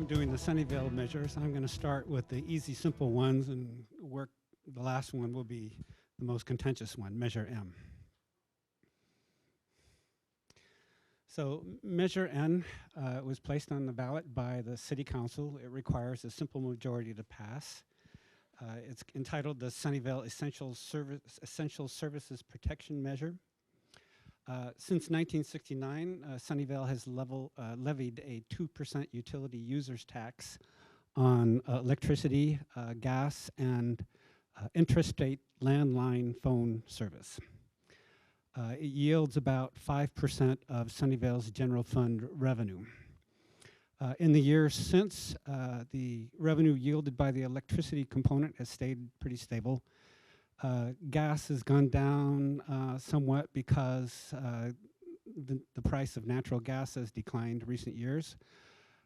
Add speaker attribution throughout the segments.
Speaker 1: doing the Sunnyvale measures. I'm going to start with the easy, simple ones and work. The last one will be the most contentious one, Measure M. So Measure N was placed on the ballot by the City Council. It requires a simple majority to pass. It's entitled the Sunnyvale Essential Services Protection Measure. Since 1969, Sunnyvale has levied a 2% utility users tax on electricity, gas, and intrastate landline phone service. It yields about 5% of Sunnyvale's general fund revenue. In the years since, the revenue yielded by the electricity component has stayed pretty stable. Gas has gone down somewhat because the price of natural gas has declined recent years.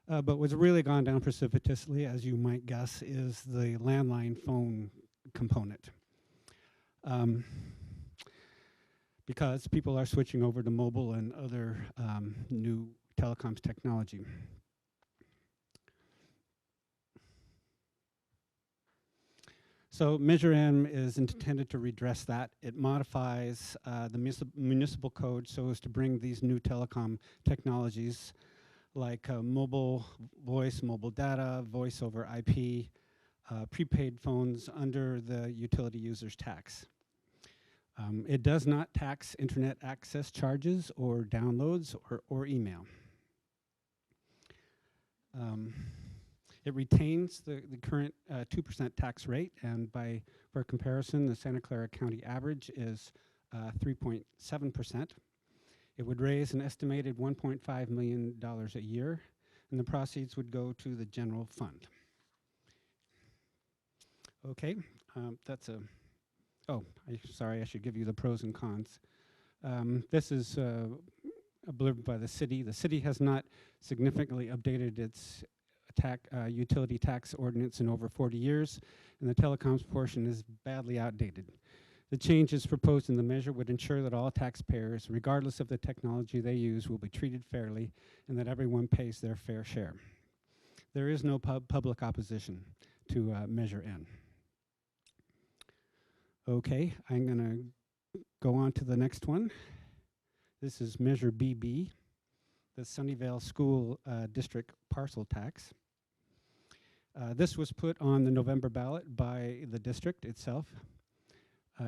Speaker 1: But what's really gone down precipitously, as you might guess, is the landline phone component. Because people are switching over to mobile and other new telecoms technology. So Measure M is intended to redress that. It modifies the municipal code so as to bring these new telecom technologies like mobile voice, mobile data, voice over IP, prepaid phones under the utility users tax. It does not tax internet access charges or downloads or email. It retains the current 2% tax rate, and for comparison, the Santa Clara County average is 3.7%. It would raise an estimated $1.5 million a year, and the proceeds would go to the general fund. Okay, sorry, I should give you the pros and cons. This is a blurb by the city. The city has not significantly updated its utility tax ordinance in over 40 years, and the telecoms portion is badly outdated. The changes proposed in the measure would ensure that all taxpayers, regardless of the technology they use, will be treated fairly and that everyone pays their fair share. There is no public opposition to Measure N. Okay, I'm going to go on to the next one. This is Measure BB, the Sunnyvale School District Parcel Tax. This was put on the November ballot by the district itself.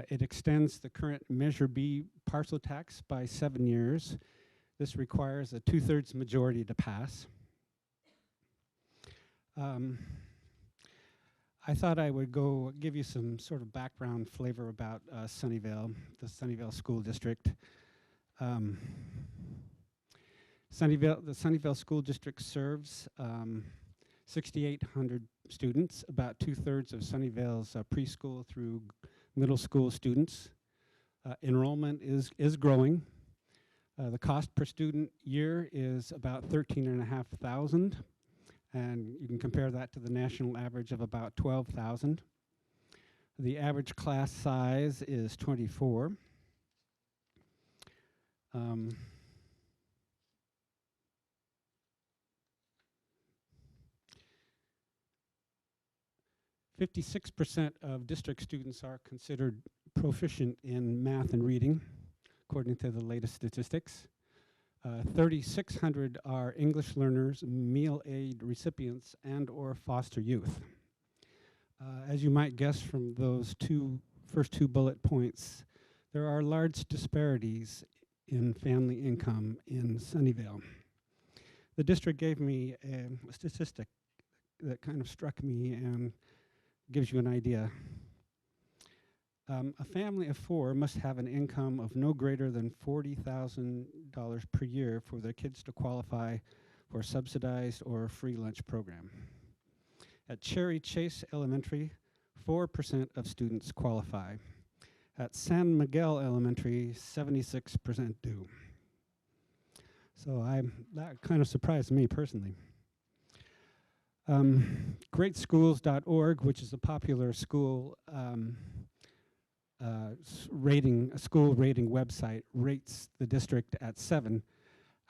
Speaker 1: It extends the current Measure B parcel tax by 7 years. This requires a 2/3 majority to pass. I thought I would go give you some sort of background flavor about Sunnyvale, the Sunnyvale School District. The Sunnyvale School District serves 6,800 students, about 2/3 of Sunnyvale's preschool through middle school students. Enrollment is growing. The cost per student year is about $13,500, and you can compare that to the national average of about $12,000. The average class size is 24. 56% of district students are considered proficient in math and reading, according to the latest statistics. 3,600 are English learners, meal aid recipients, and or foster youth. As you might guess from those first two bullet points, there are large disparities in family income in Sunnyvale. The district gave me a statistic that kind of struck me and gives you an idea. A family of 4 must have an income of no greater than $40,000 per year for their kids to qualify for a subsidized or free lunch program. At Cherry Chase Elementary, 4% of students qualify. At San Miguel Elementary, 76% do. So that kind of surprised me personally. Greatschools.org, which is a popular school school rating website, rates the district at 7.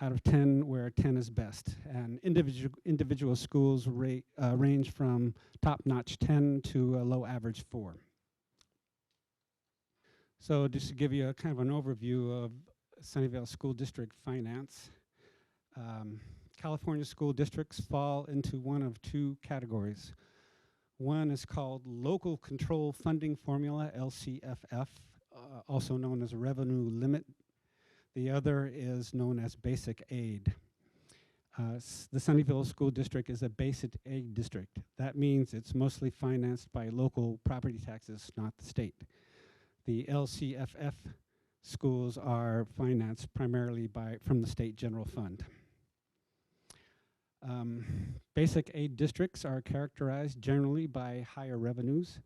Speaker 1: out of 10, where 10 is best. And individual schools range from top-notch 10 to a low average 4. So just to give you a kind of an overview of Sunnyvale School District finance, California school districts fall into one of two categories. One is called Local Control Funding Formula, LCFF, also known as Revenue Limit. The other is known as Basic Aid. The Sunnyvale School District is a basic aid district. That means it's mostly financed by local property taxes, not the state. The LCFF schools are financed primarily from the state general fund. Basic aid districts are characterized generally by higher revenues,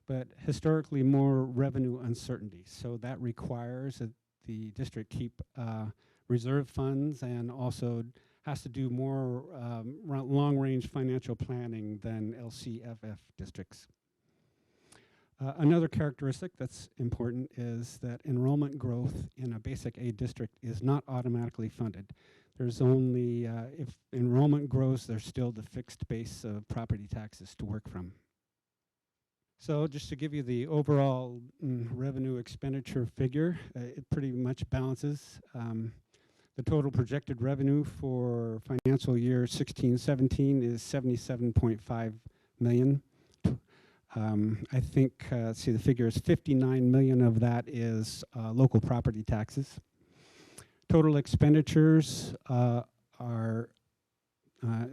Speaker 1: but historically more revenue uncertainty. So that requires that the district keep reserve funds and also has to do more long-range financial planning than LCFF districts. Another characteristic that's important is that enrollment growth in a basic aid district is not automatically funded. There's only, if enrollment grows, there's still the fixed base of property taxes to work from. So just to give you the overall revenue expenditure figure, it pretty much balances. The total projected revenue for financial year 16-17 is $77.5 million. I think, see, the figure is 59 million of that is local property taxes. Total expenditures are,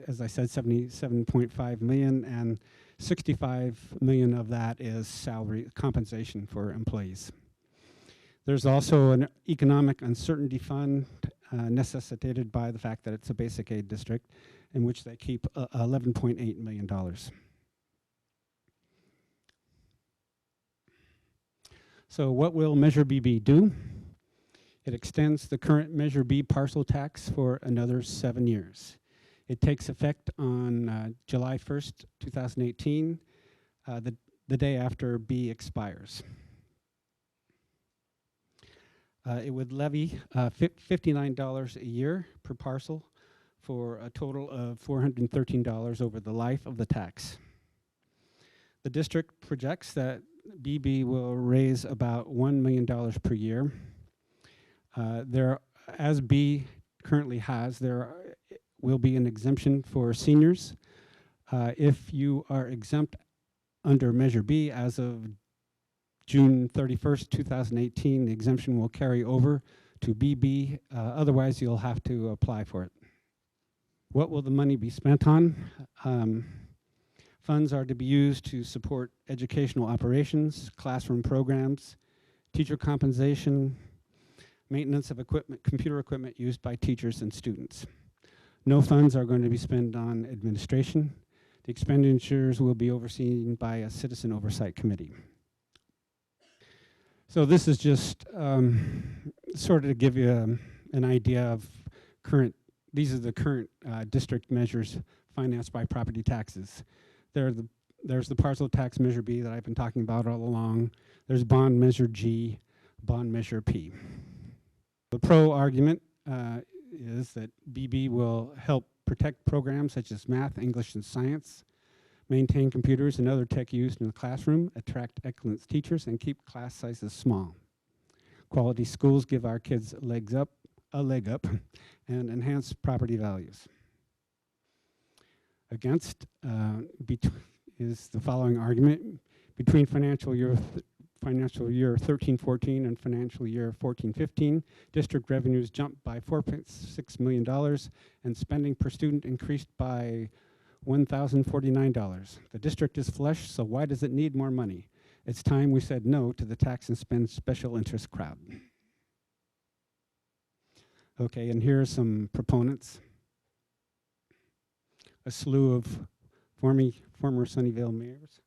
Speaker 1: as I said, 77.5 million, and 65 million of that is salary compensation for employees. There's also an economic uncertainty fund necessitated by the fact that it's a basic aid district, in which they keep $11.8 million. So what will Measure BB do? It extends the current Measure B parcel tax for another 7 years. It takes effect on July 1st, 2018, the day after B expires. It would levy $59 a year per parcel for a total of $413 over the life of the tax. The district projects that BB will raise about $1 million per year. As B currently has, there will be an exemption for seniors. If you are exempt under Measure B as of June 31st, 2018, the exemption will carry over to BB. Otherwise, you'll have to apply for it. What will the money be spent on? Funds are to be used to support educational operations, classroom programs, teacher compensation, maintenance of equipment, computer equipment used by teachers and students. No funds are going to be spent on administration. The expenditures will be overseen by a citizen oversight committee. So this is just sort of to give you an idea of these are the current district measures financed by property taxes. There's the parcel tax Measure B that I've been talking about all along. There's bond Measure G, bond Measure P. The pro argument is that BB will help protect programs such as math, English, and science, maintain computers and other tech used in the classroom, attract excellent teachers, and keep class sizes small. Quality schools give our kids a leg up, and enhance property values. Against is the following argument. Between financial year 13-14 and financial year 14-15, district revenues jumped by $4.6 million and spending per student increased by $1,049. The district is flush, so why does it need more money? It's time we said no to the tax and spend special interest crowd. Okay, and here are some proponents. A slew of former Sunnyvale mayors.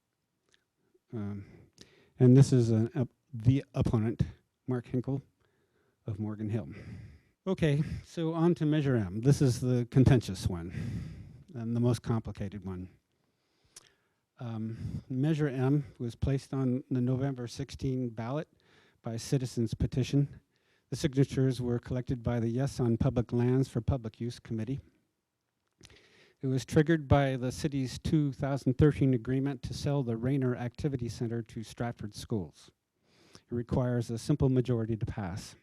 Speaker 1: And this is the opponent, Mark Hinkle of Morgan Hill. Okay, so on to Measure M. This is the contentious one and the most complicated one. Measure M was placed on the November 16 ballot by citizens petition. The signatures were collected by the Yes on Public Lands for Public Use Committee. It was triggered by the city's 2013 agreement to sell the Rayner Activity Center to Stratford Schools. It requires a simple majority to pass.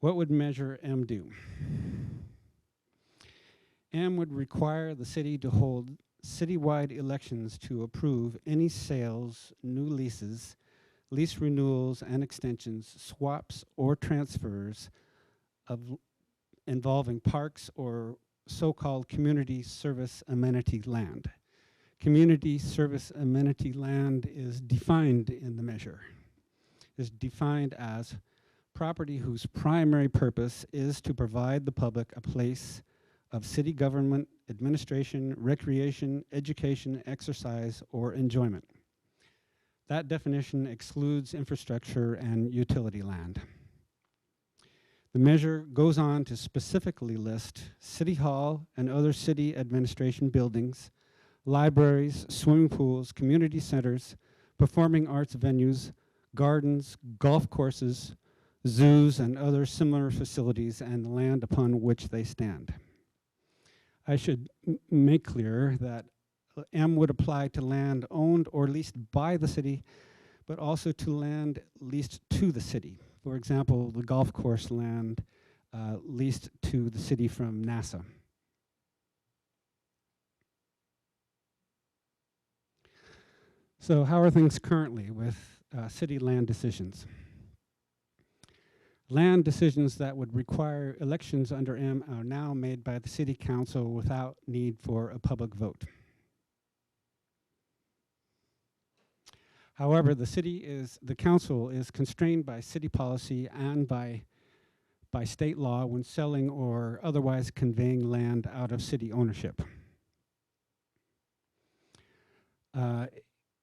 Speaker 1: What would Measure M do? M would require the city to hold citywide elections to approve any sales, new leases, lease renewals and extensions, swaps, or transfers involving parks or so-called community service amenity land. Community service amenity land is defined in the measure. It's defined as property whose primary purpose is to provide the public a place of city government, administration, recreation, education, exercise, or enjoyment. That definition excludes infrastructure and utility land. The measure goes on to specifically list City Hall and other city administration buildings, libraries, swimming pools, community centers, performing arts venues, gardens, golf courses, zoos, and other similar facilities and the land upon which they stand. I should make clear that M would apply to land owned or leased by the city, but also to land leased to the city. For example, the golf course land leased to the city from NASA. So how are things currently with city land decisions? Land decisions that would require elections under M are now made by the city council without need for a public vote. However, the council is constrained by city policy and by state law when selling or otherwise conveying land out of city ownership.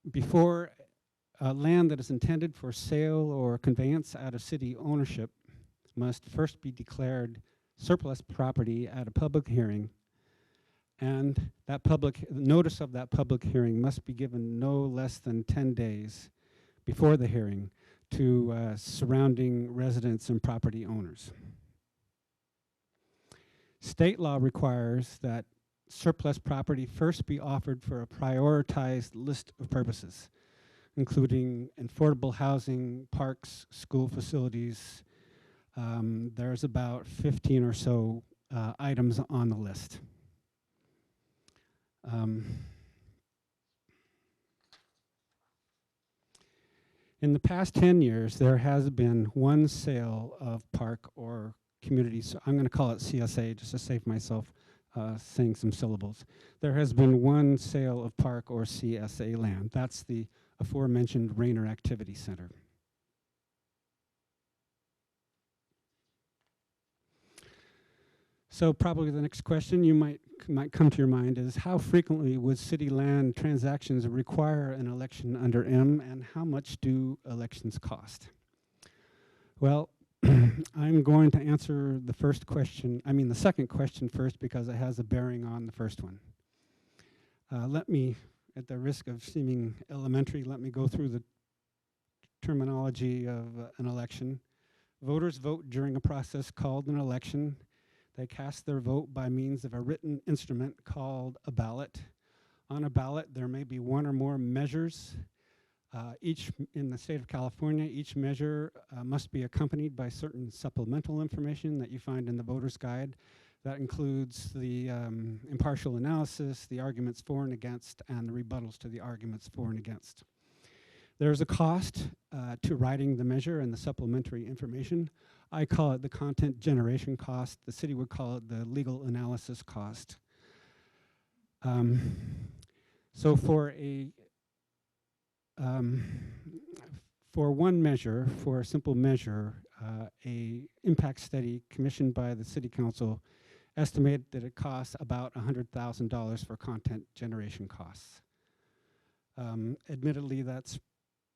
Speaker 1: Before land that is intended for sale or conveyance out of city ownership must first be declared surplus property at a public hearing, and that notice of that public hearing must be given no less than 10 days before the hearing to surrounding residents and property owners. State law requires that surplus property first be offered for a prioritized list of purposes, including affordable housing, parks, school facilities. There's about 15 or so items on the list. In the past 10 years, there has been one sale of park or community, so I'm going to call it CSA just to save myself saying some syllables. There has been one sale of park or CSA land. That's the aforementioned Rayner Activity Center. So probably the next question you might come to your mind is, how frequently would city land transactions require an election under M, and how much do elections cost? Well, I'm going to answer the second question first, because it has a bearing on the first one. Let me, at the risk of seeming elementary, let me go through the terminology of an election. Voters vote during a process called an election. They cast their vote by means of a written instrument called a ballot. On a ballot, there may be one or more measures. Each, in the state of California, each measure must be accompanied by certain supplemental information that you find in the voter's guide. That includes the impartial analysis, the arguments for and against, and the rebuttals to the arguments for and against. There's a cost to writing the measure and the supplementary information. I call it the content generation cost. The city would call it the legal analysis cost. So for one measure, for a simple measure, a impact study commissioned by the city council estimated that it costs about $100,000 for content generation costs. Admittedly, that's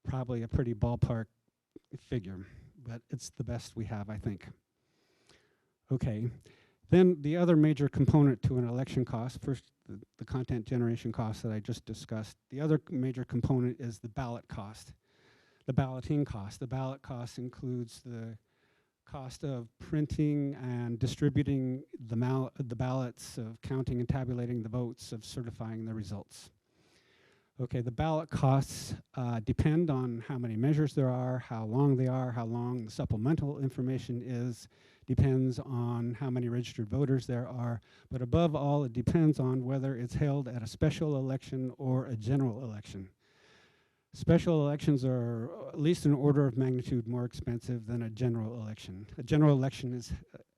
Speaker 1: probably a pretty ballpark figure, but it's the best we have, I think. Okay, then the other major component to an election cost, first the content generation cost that I just discussed, the other major component is the ballot cost. the balloting cost. The ballot cost includes the cost of printing and distributing the ballots, of counting and tabulating the votes, of certifying the results. Okay, the ballot costs depend on how many measures there are, how long they are, how long the supplemental information is, depends on how many registered voters there are, but above all, it depends on whether it's held at a special election or a general election. Special elections are at least an order of magnitude more expensive than a general election. A general election is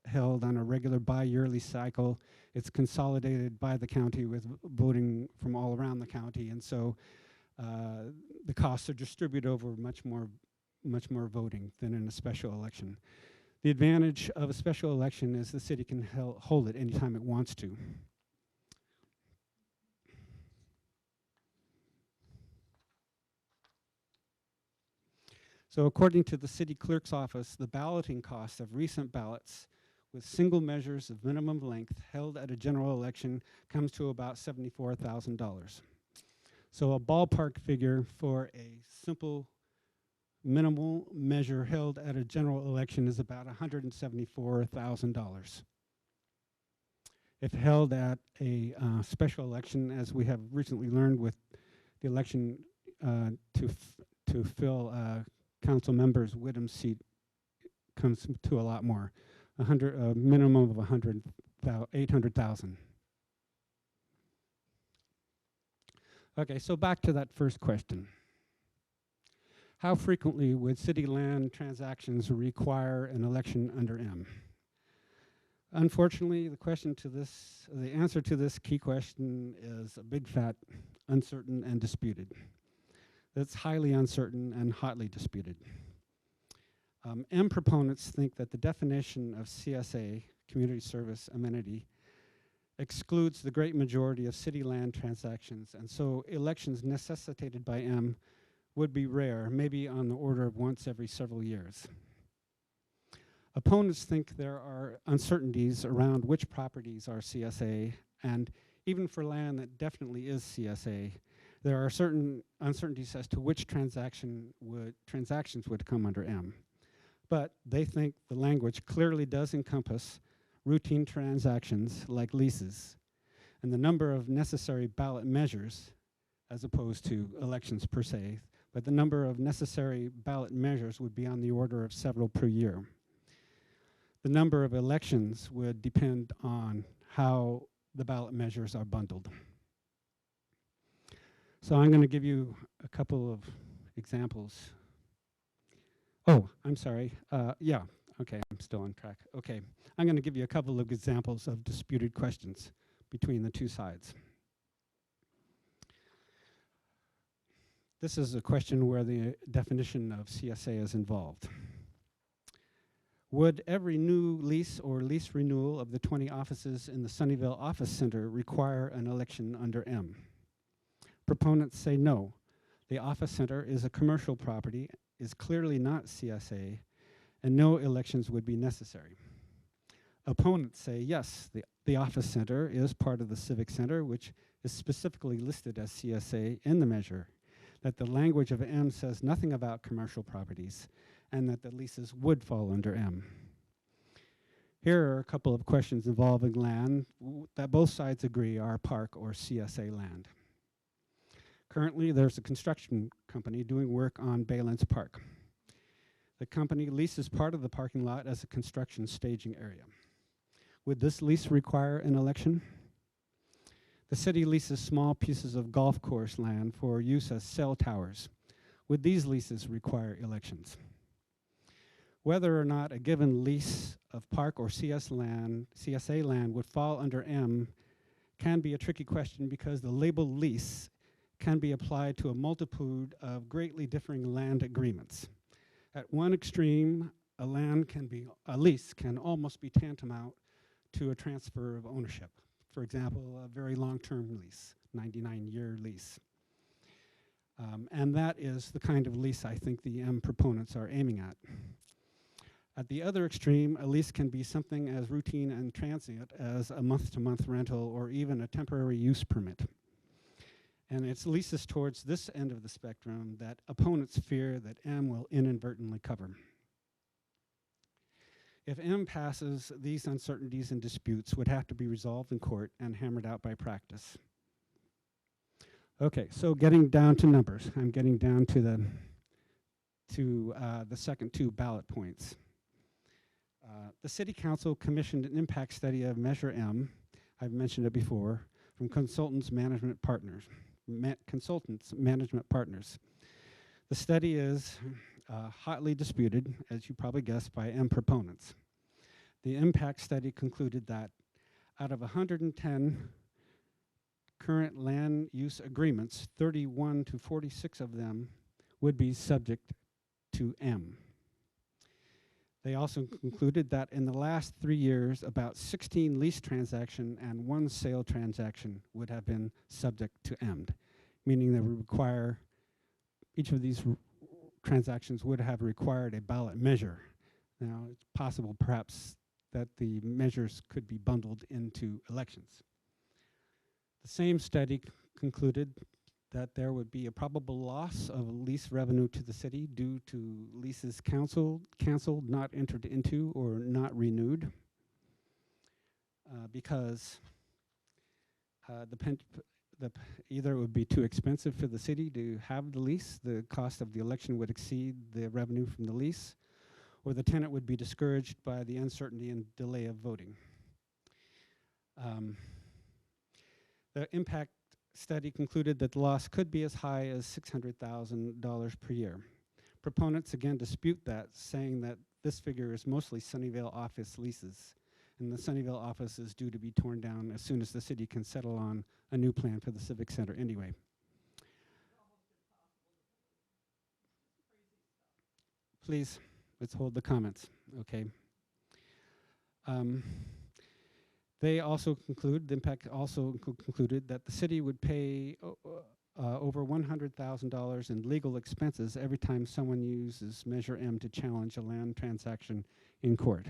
Speaker 1: held on a regular bi-yearly cycle. It's consolidated by the county with voting from all around the county, and so the costs are distributed over much more voting than in a special election. The advantage of a special election is the city can hold it anytime it wants to. So according to the city clerk's office, the balloting cost of recent ballots with single measures of minimum length held at a general election comes to about $74,000. So a ballpark figure for a simple minimal measure held at a general election is about $174,000. If held at a special election, as we have recently learned with the election to fill council members Whittam's seat, comes to a lot more, a minimum of $800,000. Okay, so back to that first question. How frequently would city land transactions require an election under M? Unfortunately, the answer to this key question is a big fat uncertain and disputed. It's highly uncertain and hotly disputed. M proponents think that the definition of CSA, community service amenity, excludes the great majority of city land transactions, and so elections necessitated by M would be rare, maybe on the order of once every several years. Opponents think there are uncertainties around which properties are CSA, and even for land that definitely is CSA, there are certain uncertainties as to which transactions would come under M. But they think the language clearly does encompass routine transactions like leases, and the number of necessary ballot measures, as opposed to elections per se, but the number of necessary ballot measures would be on the order of several per year. The number of elections would depend on how the ballot measures are bundled. So I'm going to give you a couple of examples. Oh, I'm sorry. Yeah, okay, I'm still on track. Okay, I'm going to give you a couple of examples of disputed questions between the two sides. This is a question where the definition of CSA is involved. Would every new lease or lease renewal of the 20 offices in the Sunnyvale Office Center require an election under M? Proponents say no. The office center is a commercial property, is clearly not CSA, and no elections would be necessary. Opponents say yes, the office center is part of the civic center, which is specifically listed as CSA in the measure, that the language of M says nothing about commercial properties, and that the leases would fall under M. Here are a couple of questions involving land that both sides agree are park or CSA land. Currently, there's a construction company doing work on Baylands Park. The company leases part of the parking lot as a construction staging area. Would this lease require an election? The city leases small pieces of golf course land for use as cell towers. Would these leases require elections? Whether or not a given lease of park or CSA land would fall under M can be a tricky question because the label lease can be applied to a multitude of greatly differing land agreements. At one extreme, a lease can almost be tantamount to a transfer of ownership. For example, a very long-term lease, 99-year lease. And that is the kind of lease I think the M proponents are aiming at. At the other extreme, a lease can be something as routine and transient as a month-to-month rental or even a temporary use permit. And it's leases towards this end of the spectrum that opponents fear that M will inadvertently cover. If M passes, these uncertainties and disputes would have to be resolved in court and hammered out by practice. Okay, so getting down to numbers, I'm getting down to the second two ballot points. The City Council commissioned an impact study of Measure M, I've mentioned it before, from consultants management partners. The study is hotly disputed, as you probably guessed, by M proponents. The impact study concluded that out of 110 current land use agreements, 31 to 46 of them would be subject to M. They also concluded that in the last 3 years, about 16 lease transactions and 1 sale transaction would have been subject to M, meaning that would require, each of these transactions would have required a ballot measure. Now, it's possible perhaps that the measures could be bundled into elections. The same study concluded that there would be a probable loss of lease revenue to the city due to leases canceled, not entered into, or not renewed, because either it would be too expensive for the city to have the lease, the cost of the election would exceed the revenue from the lease, or the tenant would be discouraged by the uncertainty and delay of voting. The impact study concluded that the loss could be as high as $600,000 per year. Proponents again dispute that, saying that this figure is mostly Sunnyvale office leases, and the Sunnyvale office is due to be torn down as soon as the city can settle on a new plan for the Civic Center anyway. Please, let's hold the comments, okay. They also conclude, the impact also concluded that the city would pay over $100,000 in legal expenses every time someone uses Measure M to challenge a land transaction in court,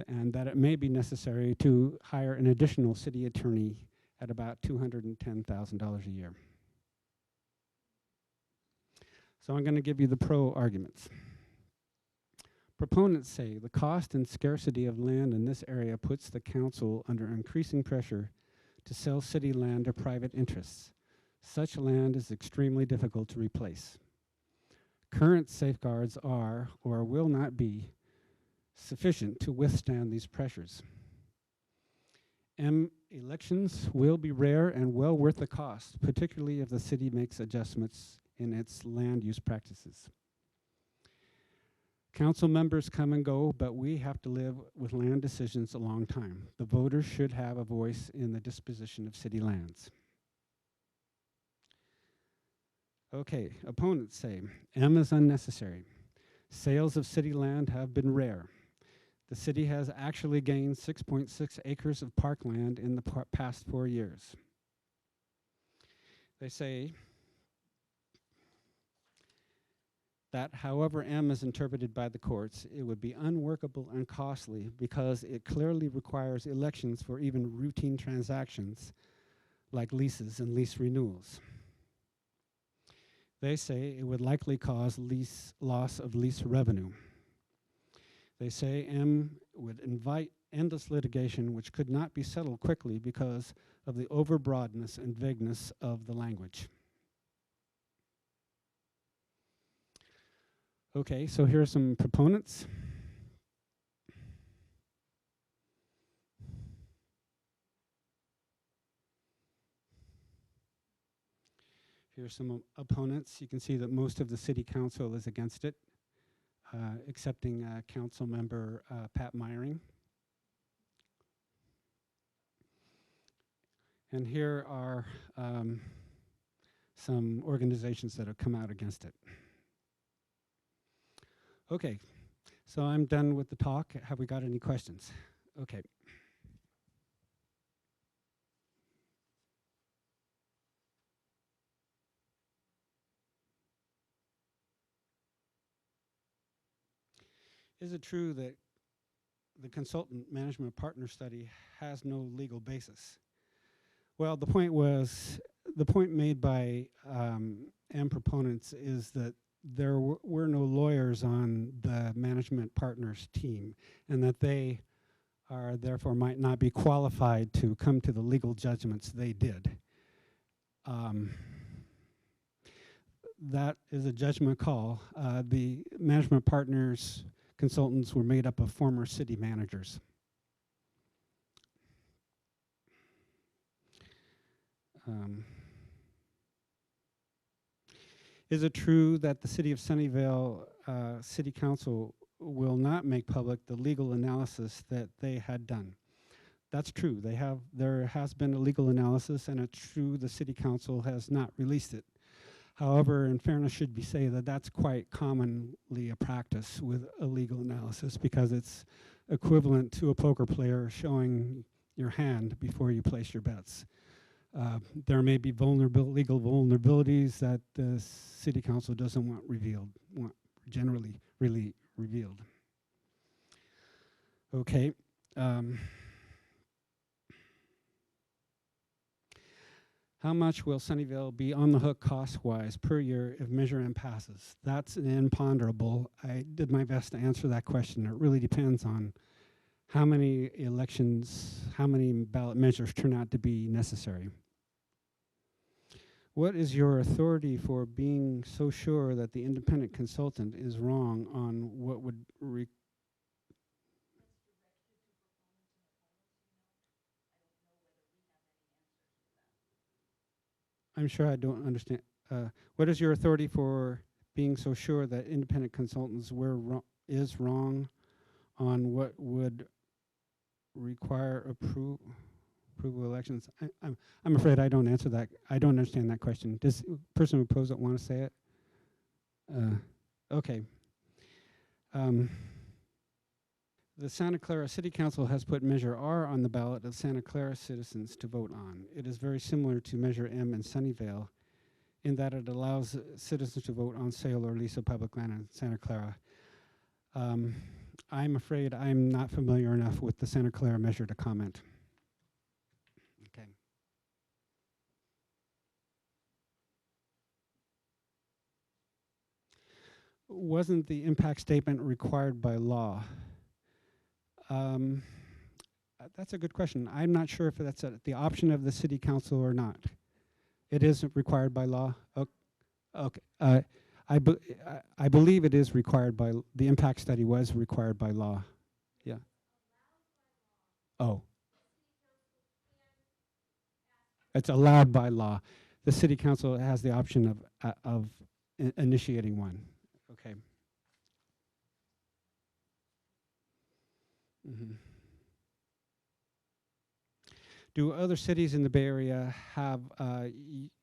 Speaker 1: and that it may be necessary to hire an additional city attorney at about $210,000 a year. So I'm going to give you the pro arguments. Proponents say the cost and scarcity of land in this area puts the council under increasing pressure to sell city land to private interests. Such land is extremely difficult to replace. Current safeguards are or will not be sufficient to withstand these pressures. Elections will be rare and well worth the cost, particularly if the city makes adjustments in its land use practices. Council members come and go, but we have to live with land decisions a long time. The voters should have a voice in the disposition of city lands. Okay, opponents say M is unnecessary. Sales of city land have been rare. The city has actually gained 6.6 acres of parkland in the past 4 years. They say that however M is interpreted by the courts, it would be unworkable and costly because it clearly requires elections for even routine transactions like leases and lease renewals. They say it would likely cause loss of lease revenue. They say M would invite endless litigation which could not be settled quickly because of the overbroadness and vagueness of the language. Okay, so here are some proponents. Here are some opponents. You can see that most of the city council is against it, excepting council member Pat Meyering. And here are some organizations that have come out against it. Okay, so I'm done with the talk. Have we got any questions? Okay. Is it true that the consultant management partner study has no legal basis? Well, the point was the point made by M proponents is that there were no lawyers on the management partners team, and that they are therefore might not be qualified to come to the legal judgments they did. That is a judgment call. The management partners consultants were made up of former city managers. Is it true that the City of Sunnyvale City Council will not make public the legal analysis that they had done? That's true. There has been a legal analysis, and it's true the City Council has not released it. However, in fairness, should be said that that's quite commonly a practice with a legal analysis, because it's equivalent to a poker player showing your hand before you place your bets. There may be legal vulnerabilities that the City Council doesn't want generally really revealed. Okay. How much will Sunnyvale be on the hook cost-wise per year if Measure M passes? That's an imponderable. I did my best to answer that question. It really depends on how many elections, how many ballot measures turn out to be necessary. What is your authority for being so sure that the independent consultant is wrong on what would I'm sure I don't understand. What is your authority for being so sure that independent consultants is wrong on what would require approval elections? I'm afraid I don't answer that. I don't understand that question. Does the person who posed it want to say it? Okay. The Santa Clara City Council has put Measure R on the ballot of Santa Clara citizens to vote on. It is very similar to Measure M in Sunnyvale in that it allows citizens to vote on sale or lease of public land in Santa Clara. I'm afraid I'm not familiar enough with the Santa Clara measure to comment. Okay. Wasn't the impact statement required by law? That's a good question. I'm not sure if that's at the option of the City Council or not. It is required by law? Okay. I believe it is required by, the impact study was required by law. Yeah. Oh. It's allowed by law. The City Council has the option of initiating one. Okay. Mm-hmm. Do other cities in the Bay Area have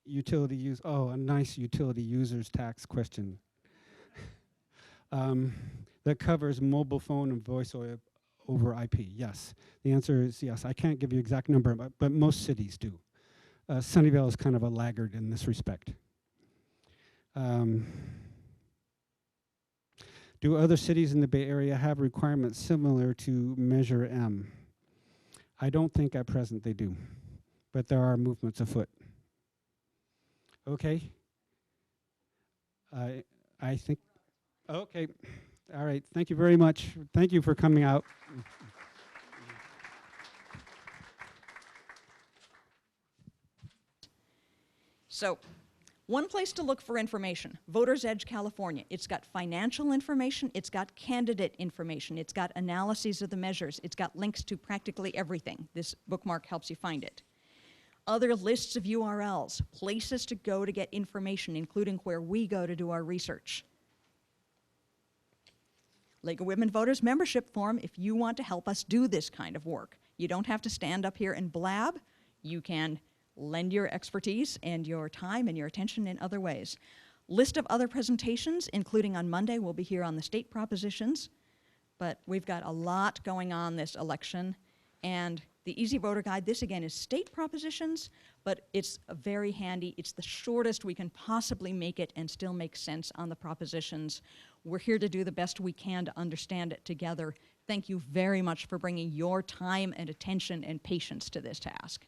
Speaker 1: utility use? Oh, a nice utility users tax question. That covers mobile phone and voice over IP. Yes, the answer is yes. I can't give you exact number, but most cities do. Sunnyvale is kind of a laggard in this respect. Do other cities in the Bay Area have requirements similar to Measure M? I don't think at present they do, but there are movements afoot. Okay. I think, okay. All right, thank you very much. Thank you for coming out.
Speaker 2: So, one place to look for information, Voters Edge California. It's got financial information, it's got candidate information, it's got analyses of the measures, it's got links to practically everything. This bookmark helps you find it. Other lists of URLs, places to go to get information, including where we go to do our research. League of Women Voters membership form if you want to help us do this kind of work. You don't have to stand up here and blab. You can lend your expertise and your time and your attention in other ways. List of other presentations, including on Monday, we'll be here on the state propositions, but we've got a lot going on this election. And the Easy Voter Guide, this again is state propositions, but it's very handy. It's the shortest we can possibly make it and still make sense on the propositions. We're here to do the best we can to understand it together. Thank you very much for bringing your time and attention and patience to this task.